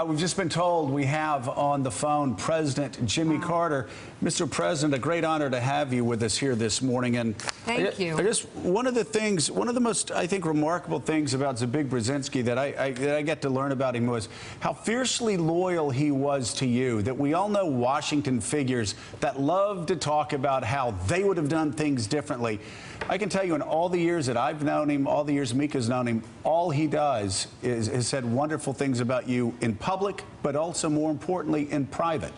We've just been told we have on the phone President Jimmy Carter. Mr. President, a great honor to have you with us here this morning. And Thank you. One of the most, I think, remarkable things about Zbig Brzezinski that I get to learn about him was how fiercely loyal he was to you, that we all know Washington figures that love to talk about how they would have done things differently. I can tell you in all the years that I've known him, all the years Mika's known him, all he does is said wonderful things about you in public, but also more importantly in private.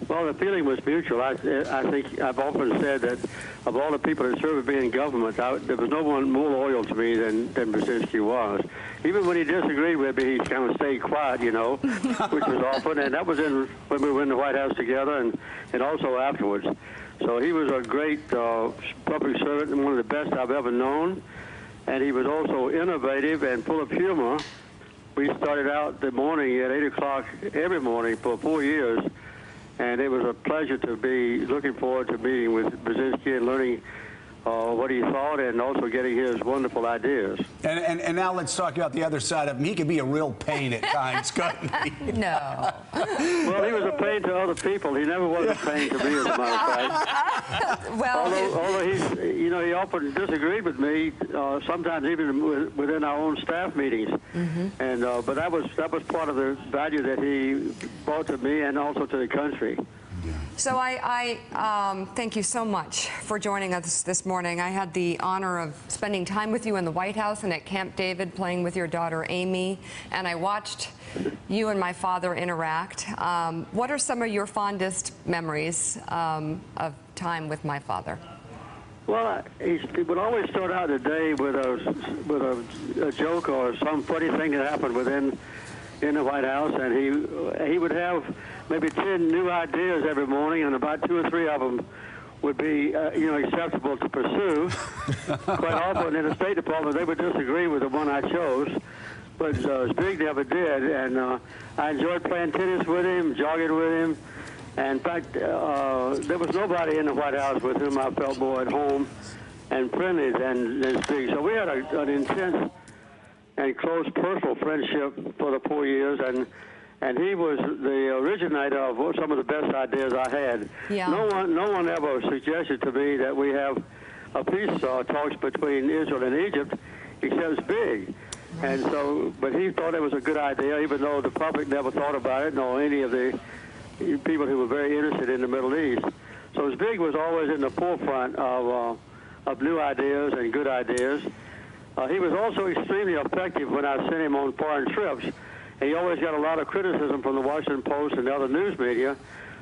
Well, the feeling was mutual. I think I've often said that of all the people that served me in government, there was no one more loyal to me than Brzezinski was. Even when he disagreed with me, he kind of stayed quiet, you know, which was often. And that was when we were in the White House together and also afterwards. So he was a great public servant and one of the best I've ever known. And he was also innovative and full of humor. We started out the morning at 8 o'clock every morning for 4 years. And it was a pleasure to be looking forward to meeting with Brzezinski and learning what he thought and also getting his wonderful ideas. And now let's talk about the other side of him. He could be a real pain at times, couldn't he? No. Well, he was a pain to other people. He never was a pain to me, as a matter of fact. Well, although he often disagreed with me, sometimes even within our own staff meetings. And but that was part of the value that he brought to me and also to the country. so I thank you so much for joining us this morning. I had the honor of spending time with you in the White House and at Camp David, playing with your daughter Amy, and I watched you and my father interact. What are some of your fondest memories of time with my father? Well, he would always start out the day with a joke or some funny thing that happened in the White House, and he would have maybe 10 new ideas every morning, and about 2 or 3 of them would be acceptable to pursue. Quite often in the State Department, they would disagree with the one I chose, but Zbig never did, and I enjoyed playing tennis with him, jogging with him. And in fact, there was nobody in the White House with whom I felt more at home and friendly than Zbig. So we had an intense and close personal friendship for the 4 years, and he was the originator of some of the best ideas I had. Yeah. No one ever suggested to me that we have a peace talks between Israel and Egypt, except Zbig. And so, but he thought it was a good idea, even though the public never thought about it, nor any of the people who were very interested in the Middle East. So Zbig was always in the forefront of new ideas and good ideas. He was also extremely effective when I sent him on foreign trips. And he always got a lot of criticism from the Washington Post and other news media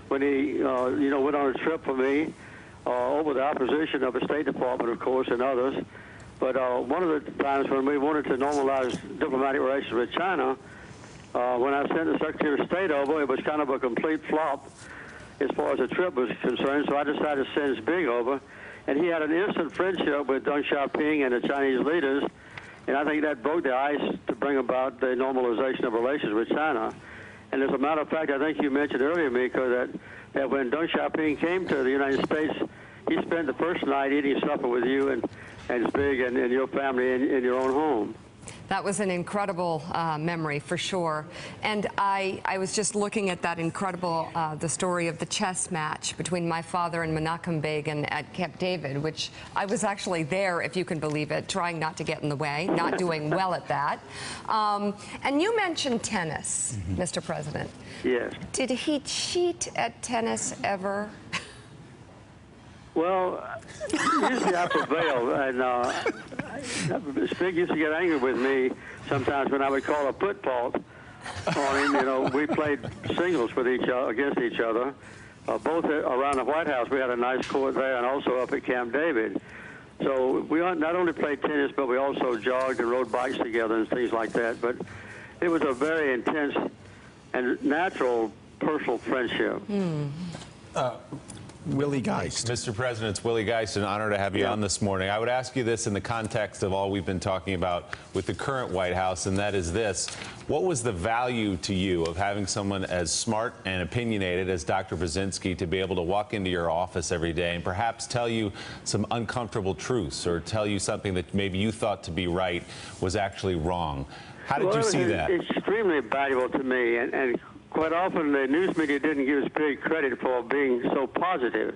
when he, went on a trip for me over the opposition of the State Department, of course, and others. But one of the times when we wanted to normalize diplomatic relations with China, when I sent the Secretary of State over, it was kind of a complete flop as far as the trip was concerned. So I decided to send Zbig over. And he had an instant friendship with Deng Xiaoping and the Chinese leaders, and I think that broke the ice to bring about the normalization of relations with China. And as a matter of fact, I think you mentioned earlier, Mika, that when Deng Xiaoping came to the United States, he spent the first night eating supper with you and Zbig and your family in your own home. That was an incredible memory, for sure. And I was just looking at that incredible, the story of the chess match between my father and Menachem Begin at Camp David, which I was actually there, if you can believe it, trying not to get in the way, not doing well at that. And you mentioned tennis, Mr. President. Yes. Did he cheat at tennis ever? Well, usually I prevail, and Zbig used to get angry with me sometimes when I would call a foot fault on him. We played singles with against each other, both around the White House. We had a nice court there, and also up at Camp David. So we not only played tennis, but we also jogged and rode bikes together and things like that. But it was a very intense and natural personal friendship. Willie Geist. Mr. President, it's Willie Geist. An honor to have you on this morning. I would ask you this in the context of all we've been talking about with the current White House, and that is this. What was the value to you of having someone as smart and opinionated as Dr. Brzezinski to be able to walk into your office every day and perhaps tell you some uncomfortable truths or tell you something that maybe you thought to be right was actually wrong? How did you see that? It's extremely valuable to me, and quite often the news media didn't give us big credit for being so positive.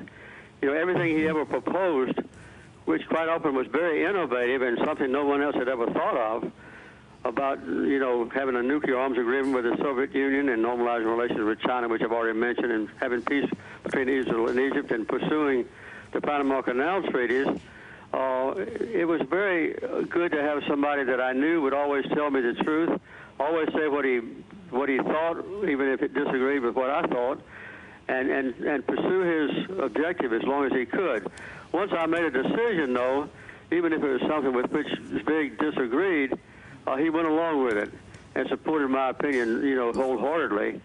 You know, everything he ever proposed, which quite often was very innovative and something no one else had ever thought of, about, you know, having a nuclear arms agreement with the Soviet Union and normalizing relations with China, which I've already mentioned, and having peace between Israel and Egypt, and pursuing the Panama Canal treaties. It was very good to have somebody that I knew would always tell me the truth, always say what he thought, even if it disagreed with what I thought, and pursue his objective as long as he could. Once I made a decision, though, even if it was something with which Zbig disagreed, he went along with it and supported my opinion, you know, wholeheartedly.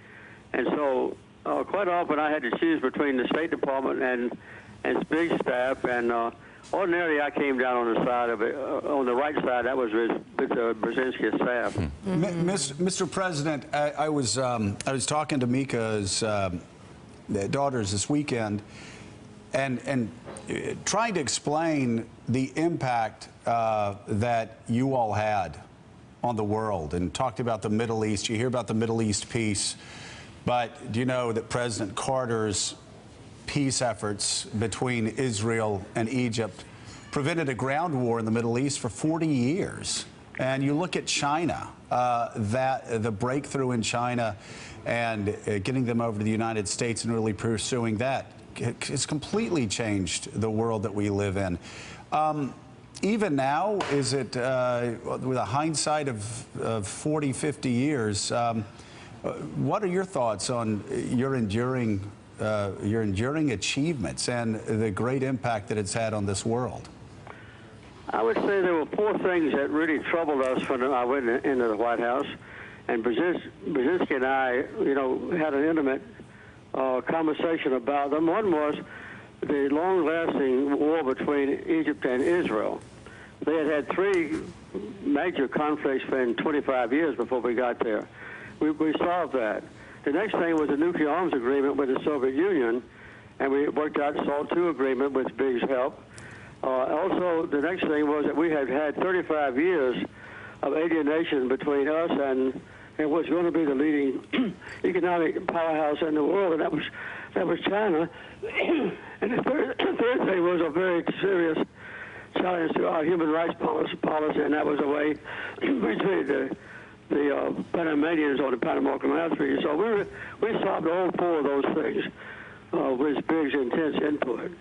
And so quite often I had to choose between the State Department and Zbig's staff, and ordinarily I came down on the side of it, on the right side. That was with Brzezinski's staff. Mr. President, I was talking to Mika's daughters this weekend, and trying to explain the impact that you all had on the world, and talked about the Middle East. You hear about the Middle East peace, but do you know that President Carter's peace efforts between Israel and Egypt prevented a ground war in the Middle East for 40 years? And you look at China, the breakthrough in China and getting them over to the United States and really pursuing that has completely changed the world that we live in. Even now, is it, with a hindsight of 40, 50 years, what are your thoughts on your enduring achievements and the great impact that it's had on this world? I would say there were four things that really troubled us when I went into the White House, and Brzezinski and I, you know, had an intimate conversation about them. One was the long-lasting war between Egypt and Israel. They had three major conflicts for 25 years before we got there. We solved that. The next thing was a nuclear arms agreement with the Soviet Union, and we worked out the SALT II agreement with Zbig's help. Also, the next thing was that we had had 35 years of alienation between us and what's going to be the leading economic powerhouse in the world, and that was China. And the third thing was a very serious challenge to our human rights policy, and that was a way we treated the Panamanians on the Panama Canal Treaty. So we solved all four of those things with Zbig's intense input.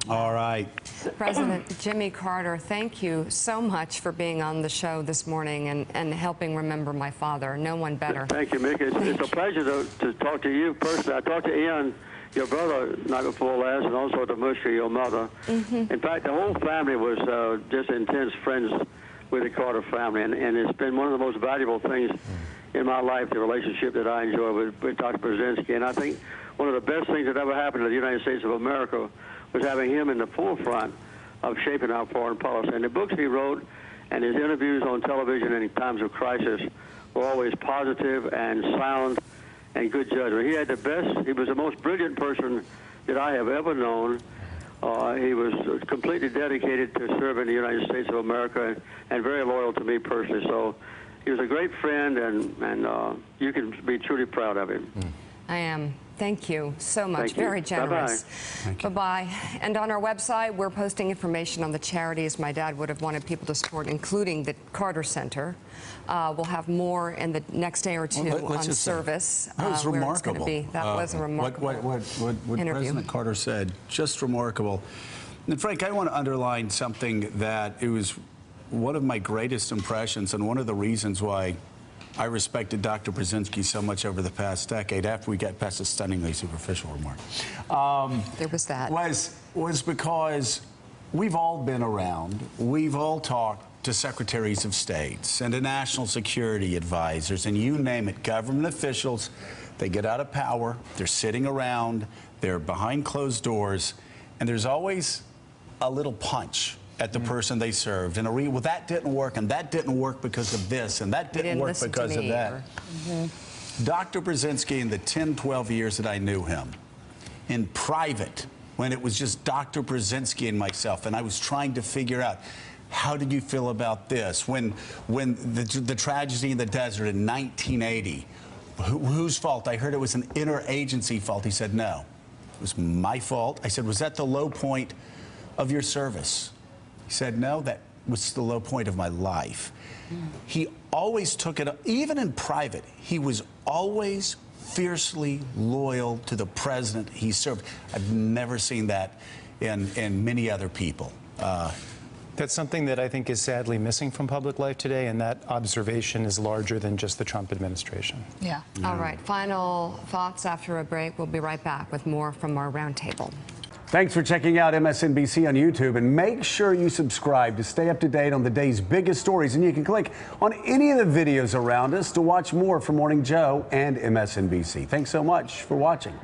All right. President Jimmy Carter, thank you so much for being on the show this morning and helping remember my father. No one better. Thank you, Mick. It's a pleasure to talk to you personally. I talked to Ian, your brother, night before last, and also to Mushka, your mother. In fact, the whole family was just intense friends with the Carter family, and it's been one of the most valuable things in my life, the relationship that I enjoy with Dr. Brzezinski. And I think one of the best things that ever happened to the United States of America was having him in the forefront of shaping our foreign policy. And the books he wrote and his interviews on television in times of crisis were always positive and sound and good judgment. He had the best, he was the most brilliant person that I have ever known. He was completely dedicated to serving the United States of America and very loyal to me personally. So he was a great friend, and you can be truly proud of him. I am. Thank you so much. Thank you. Very generous. Bye-bye. Bye-bye. And on our website, we're posting information on the charities my dad would have wanted people to support, including the Carter Center. We'll have more in the next day or two on service. That was where remarkable. It's be. That was a remarkable what interview. President Carter said, just remarkable. And Frank, I want to underline something that it was one of my greatest impressions and one of the reasons why I respected Dr. Brzezinski so much over the past decade, after we got past a stunningly superficial remark. There was that. Was because we've all been around. We've all talked to secretaries of states and to national security advisors, and you name it, government officials. They get out of power. They're sitting around. They're behind closed doors, and there's always a little punch at the person they served. And well, that didn't work, and that didn't work because of this, and that didn't work because of that. Dr. Brzezinski, in the 10, 12 years that I knew him, in private, when it was just Dr. Brzezinski and myself, and I was trying to figure out How did you feel about this? When the tragedy in the desert in 1980, whose fault? I heard it was an interagency fault. He said, no, it was my fault. I said, was that the low point of your service? He said, no, that was the low point of my life. He always took it, even in private, he was always fiercely loyal to the president he served. I've never seen that in many other people. That's something that I think is sadly missing from public life today, and that observation is larger than just the Trump administration. Yeah. All right. Final thoughts after a break. We'll be right back with more from our roundtable. Thanks for checking out MSNBC on YouTube, and make sure you subscribe to stay up to date on the day's biggest stories. And you can click on any of the videos around us to watch more from Morning Joe and MSNBC. Thanks so much for watching.